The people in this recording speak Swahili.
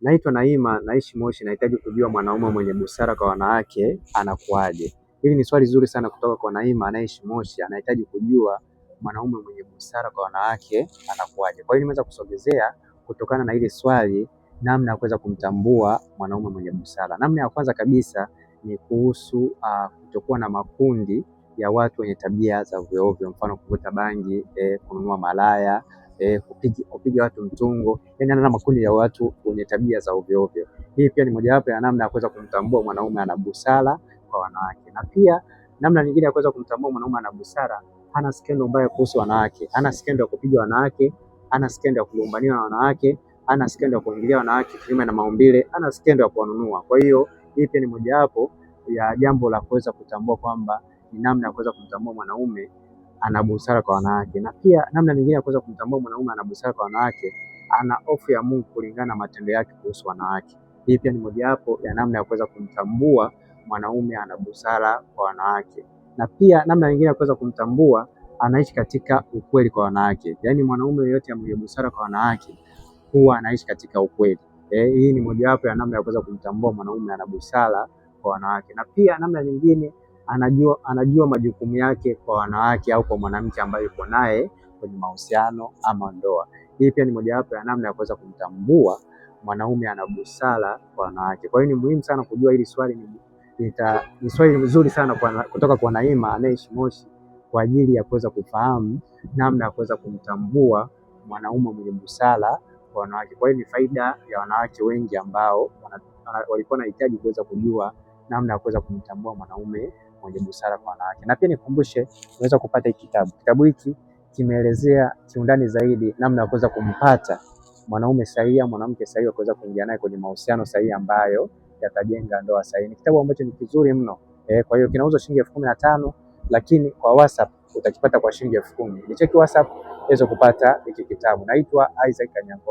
Naitwa Naima, naishi Moshi, nahitaji kujua mwanaume mwenye busara kwa wanawake anakuaje? Hili ni swali zuri sana kutoka kwa Naima anaishi Moshi, anahitaji kujua mwanaume mwenye busara kwa wanawake anakuaje. Kwa hiyo nimeweza kusogezea kutokana na hili swali namna ya kuweza kumtambua mwanaume mwenye busara. Namna ya kwanza kabisa ni kuhusu kutokuwa na makundi ya watu wenye tabia za ovyo ovyo, mfano kuvuta bangi, kununua malaya, kupiga watu mtungo, yani ana makundi ya watu wenye tabia za ovyo ovyo. Hii pia ni mojawapo ya namna ya kuweza kumtambua mwanaume ana busara kwa wanawake. Na pia namna nyingine ya kuweza kumtambua mwanaume ana busara, hana skendo mbaya kuhusu wanawake, hana skendo ya kupiga wanawake, hana skendo ya kulumbania na wanawake, hana skendo ya kuingilia wanawake kinyume na maumbile, hana skendo ya kuwanunua. Kwa hiyo hii pia ni mojawapo ya jambo la kuweza kutambua kwamba ni namna ya kuweza kumtambua mwanaume ana busara kwa wanawake. Na pia namna nyingine ya kuweza kumtambua mwanaume ana busara kwa wanawake, ana hofu ya Mungu kulingana na matendo yake kuhusu wanawake. Hii pia ni mojawapo ya namna ya kuweza kumtambua mwanaume ana busara kwa wanawake. Na pia namna nyingine ya kuweza kumtambua, anaishi katika ukweli kwa wanawake. Yaani mwanaume yeyote mwenye busara kwa wanawake huwa anaishi katika ukweli. Hii ni mojawapo ya namna ya kuweza kumtambua mwanaume ana busara kwa wanawake. Na pia namna nyingine, anajua majukumu yake kwa wanawake au kwa mwanamke ambaye yuko naye kwenye mahusiano ama ndoa. Hii pia ni mojawapo ya namna ya kuweza kumtambua mwanaume ana busara kwa wanawake. Kwa hiyo ni muhimu sana kujua hili swali. Ni swali nzuri sana kutoka kwa Naima anayeishi Moshi kwa ajili ya kuweza kufahamu namna ya kuweza kumtambua mwanaume mwenye busara kwa wanawake. Kwa hiyo ni faida ya wanawake wengi ambao walikuwa wanahitaji kuweza kujua namna ya kuweza kumtambua mwanaume mwenye busara kwa wanawake. Na pia nikumbushe, unaweza kupata hiki kitabu. Kitabu hiki kimeelezea kiundani zaidi namna ya kuweza kumpata mwanaume sahihi, mwanamke sahihi wa kuweza kuingia naye kwenye mahusiano sahihi ambayo yatajenga ndoa sahihi. Ni kitabu ambacho ni kizuri mno. Kwa hiyo kinauzwa shilingi 15,000, lakini kwa WhatsApp utakipata kwa shilingi 10,000. Nicheki WhatsApp uweze kupata hiki kitabu. Naitwa Isaac Kanyangola.